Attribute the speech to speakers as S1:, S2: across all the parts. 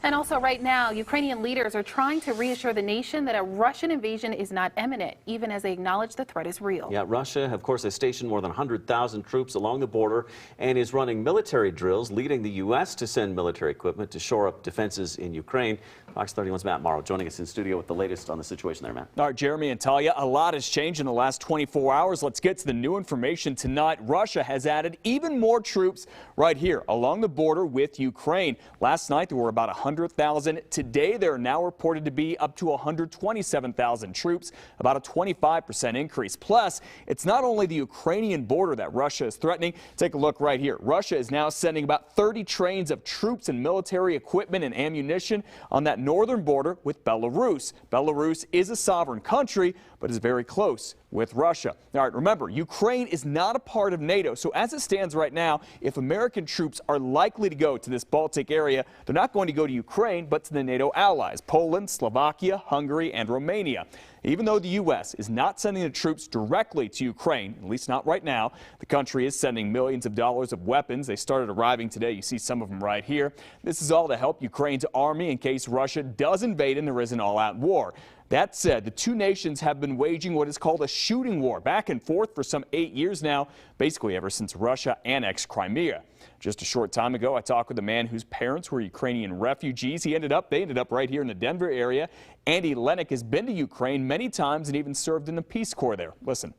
S1: And also right now, Ukrainian leaders are trying to reassure the nation that a Russian invasion is not imminent, even as they acknowledge the threat is real.
S2: Yeah, Russia, of course, has stationed more than 100,000 troops along the border and is running military drills, leading the U.S. to send military equipment to shore up defenses in Ukraine. Fox 31's Matt Morrow joining us in studio with the latest on the situation there, Matt.
S3: All right, Jeremy and Talia, a lot has changed in the last 24 hours. Let's get to the new information tonight. Russia has added even more troops right here along the border with Ukraine. Last night, there were about 100,000. Today, there are now reported to be up to 127,000 troops, about a 25% increase. Plus, it's not only the Ukrainian border that Russia is threatening. Take a look right here. Russia is now sending about 30 trains of troops and military equipment and ammunition on that northern border with Belarus. Belarus is a sovereign country, but is very close with Russia. All right, remember, Ukraine is not a part of NATO, so as it stands right now, if American troops are likely to go to this Baltic area, they're not going to go to Ukraine, but to the NATO allies, Poland, Slovakia, Hungary, and Romania. Even though the U.S. is not sending the troops directly to Ukraine, at least not right now, the country is sending millions of dollars of weapons. They started arriving today. You see some of them right here. This is all to help Ukraine's army in case Russia does invade and there is an all-out war. That said, the two nations have been waging what is called a shooting war back and forth for some 8 years now, basically ever since Russia annexed Crimea. Just a short time ago, I talked with a man whose parents were Ukrainian refugees. They ended up right here in the Denver area. Andy Lennick has been to Ukraine many times and even served in the Peace Corps there. Listen.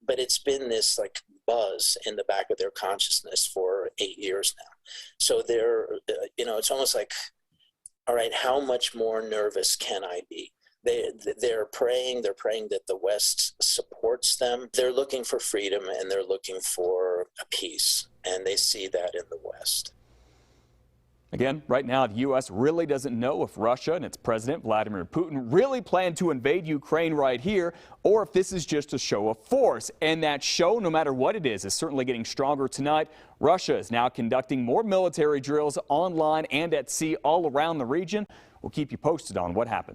S4: But it's been this buzz in the back of their consciousness for 8 years now. So they're, it's almost like, all right, how much more nervous can I be? They're praying that the West supports them. They're looking for freedom and they're looking for a peace, and they see that in the West.
S3: Again, right now, the U.S. really doesn't know if Russia and its president, Vladimir Putin, really plan to invade Ukraine right here, or if this is just a show of force. And that show, no matter what it is certainly getting stronger tonight. Russia is now conducting more military drills online and at sea all around the region. We'll keep you posted on what happens.